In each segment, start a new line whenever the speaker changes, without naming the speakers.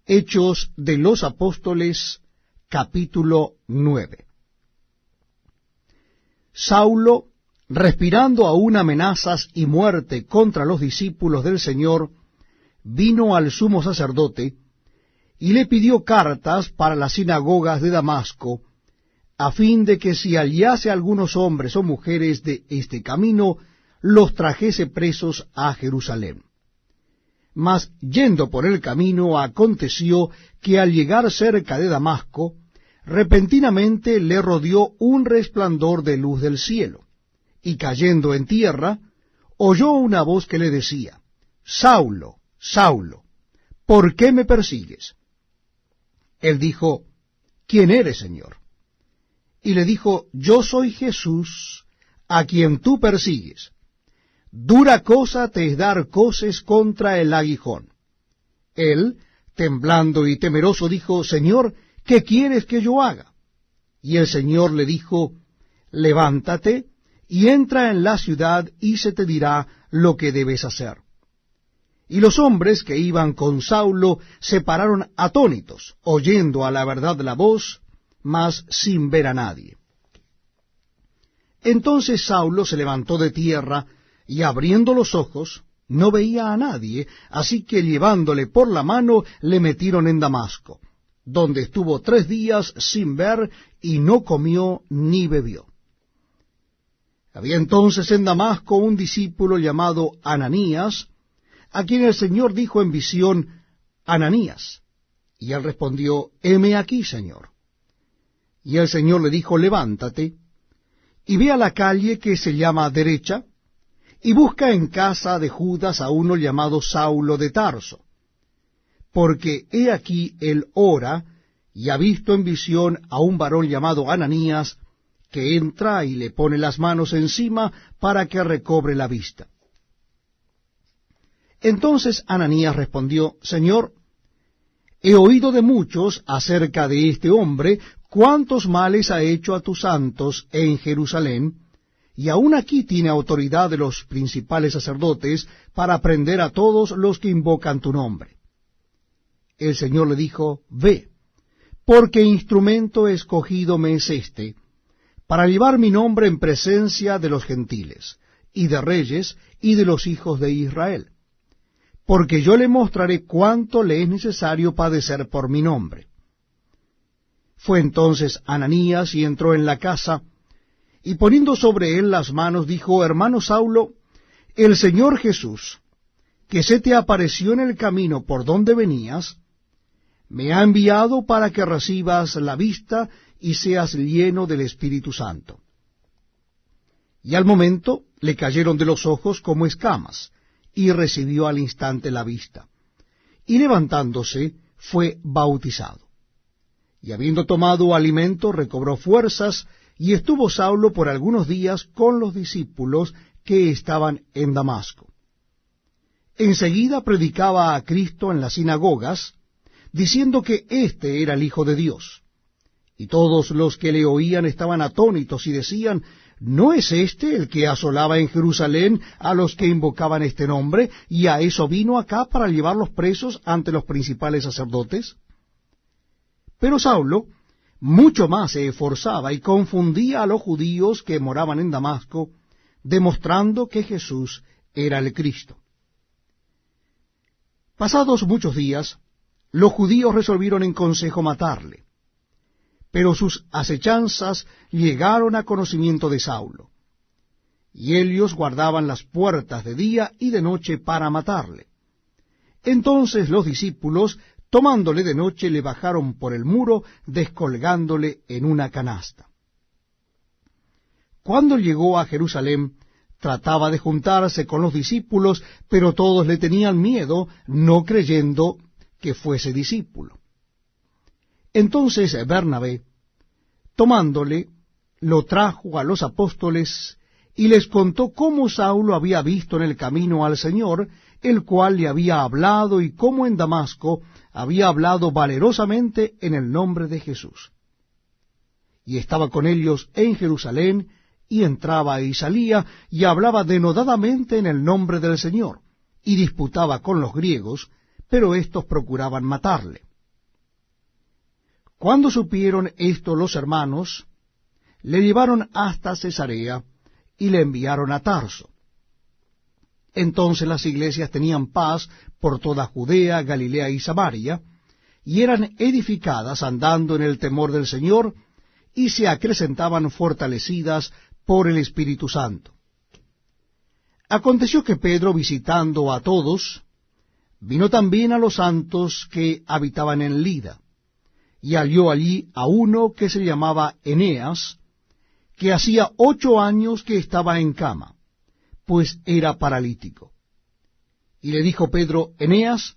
Hechos de los Apóstoles, capítulo 9. Saulo, respirando aún amenazas y muerte contra los discípulos del Señor, vino al sumo sacerdote y le pidió cartas para las sinagogas de Damasco, a fin de que si hallase algunos hombres o mujeres de este camino, los trajese presos a Jerusalén. Mas yendo por el camino, aconteció que al llegar cerca de Damasco, repentinamente le rodeó un resplandor de luz del cielo, y cayendo en tierra, oyó una voz que le decía: Saulo, Saulo, ¿por qué me persigues? Él dijo: ¿Quién eres, Señor? Y le dijo: Yo soy Jesús, a quien tú persigues. Dura cosa te es dar coces contra el aguijón. Él, temblando y temeroso, dijo: Señor, ¿qué quieres que yo haga? Y el Señor le dijo: Levántate y entra en la ciudad, y se te dirá lo que debes hacer. Y los hombres que iban con Saulo se pararon atónitos, oyendo a la verdad la voz, mas sin ver a nadie. Entonces Saulo se levantó de tierra, y abriendo los ojos, no veía a nadie, así que llevándole por la mano, le metieron en Damasco, donde estuvo 3 días sin ver, y no comió ni bebió. Había entonces en Damasco un discípulo llamado Ananías, a quien el Señor dijo en visión: Ananías. Y él respondió: heme aquí, Señor. Y el Señor le dijo: levántate, y ve a la calle que se llama Derecha, y busca en casa de Judas a uno llamado Saulo de Tarso, porque he aquí él ora, y ha visto en visión a un varón llamado Ananías, que entra y le pone las manos encima para que recobre la vista. Entonces Ananías respondió: Señor, he oído de muchos acerca de este hombre, cuántos males ha hecho a tus santos en Jerusalén, y aun aquí tiene autoridad de los principales sacerdotes para prender a todos los que invocan tu nombre. El Señor le dijo: ve, porque instrumento escogido me es este, para llevar mi nombre en presencia de los gentiles, y de reyes, y de los hijos de Israel, porque yo le mostraré cuánto le es necesario padecer por mi nombre. Fue entonces Ananías y entró en la casa, y poniendo sobre él las manos, dijo: Hermano Saulo, el Señor Jesús, que se te apareció en el camino por donde venías, me ha enviado para que recibas la vista y seas lleno del Espíritu Santo. Y al momento le cayeron de los ojos como escamas, y recibió al instante la vista. Y levantándose, fue bautizado. Y habiendo tomado alimento, recobró fuerzas, y estuvo Saulo por algunos días con los discípulos que estaban en Damasco. Enseguida predicaba a Cristo en las sinagogas, diciendo que éste era el Hijo de Dios. Y todos los que le oían estaban atónitos y decían: ¿no es este el que asolaba en Jerusalén a los que invocaban este nombre, y a eso vino acá para llevarlos presos ante los principales sacerdotes? Pero Saulo mucho más se esforzaba y confundía a los judíos que moraban en Damasco, demostrando que Jesús era el Cristo. Pasados muchos días, los judíos resolvieron en consejo matarle, pero sus acechanzas llegaron a conocimiento de Saulo, y ellos guardaban las puertas de día y de noche para matarle. Entonces los discípulos, tomándole de noche, le bajaron por el muro, descolgándole en una canasta. Cuando llegó a Jerusalén, trataba de juntarse con los discípulos, pero todos le tenían miedo, no creyendo que fuese discípulo. Entonces Bernabé, tomándole, lo trajo a los apóstoles, y les contó cómo Saulo había visto en el camino al Señor, el cual le había hablado, y cómo en Damasco había hablado valerosamente en el nombre de Jesús. Y estaba con ellos en Jerusalén, y entraba y salía, y hablaba denodadamente en el nombre del Señor, y disputaba con los griegos, pero éstos procuraban matarle. Cuando supieron esto los hermanos, le llevaron hasta Cesarea y le enviaron a Tarso. Entonces las iglesias tenían paz por toda Judea, Galilea y Samaria, y eran edificadas andando en el temor del Señor, y se acrecentaban fortalecidas por el Espíritu Santo. Aconteció que Pedro, visitando a todos, vino también a los santos que habitaban en Lida, y halló allí a uno que se llamaba Eneas, que hacía 8 años que estaba en cama, pues era paralítico. Y le dijo Pedro: Eneas,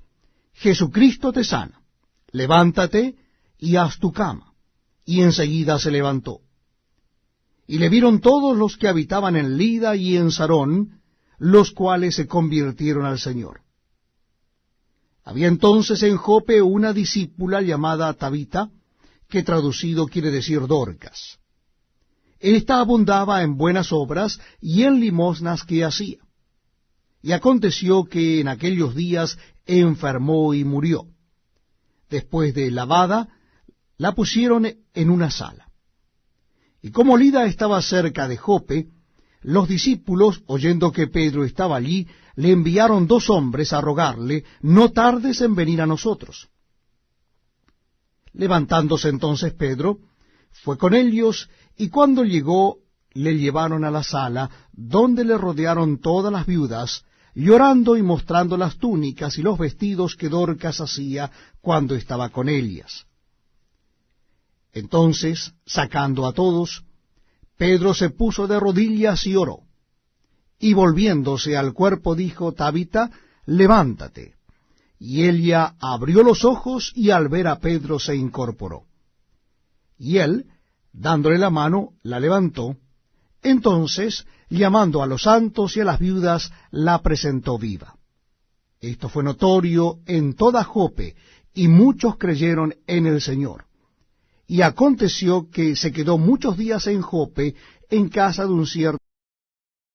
Jesucristo te sana, levántate y haz tu cama. Y enseguida se levantó. Y le vieron todos los que habitaban en Lida y en Sarón, los cuales se convirtieron al Señor. Había entonces en Jope una discípula llamada Tabita, que traducido quiere decir Dorcas. Esta abundaba en buenas obras y en limosnas que hacía. Y aconteció que en aquellos días enfermó y murió. Después de lavada, la pusieron en una sala. Y como Lida estaba cerca de Jope, los discípulos, oyendo que Pedro estaba allí, le enviaron 2 hombres a rogarle: no tardes en venir a nosotros. Levantándose entonces Pedro, fue con ellos, y cuando llegó, le llevaron a la sala, donde le rodearon todas las viudas, llorando y mostrando las túnicas y los vestidos que Dorcas hacía cuando estaba con ellas. Entonces, sacando a todos, Pedro se puso de rodillas y oró. Y volviéndose al cuerpo dijo: Tabita, levántate. Y ella abrió los ojos, y al ver a Pedro se incorporó. Y él, dándole la mano, la levantó. Entonces, llamando a los santos y a las viudas, la presentó viva. Esto fue notorio en toda Jope, y muchos creyeron en el Señor. Y aconteció que se quedó muchos días en Jope, en casa de un cierto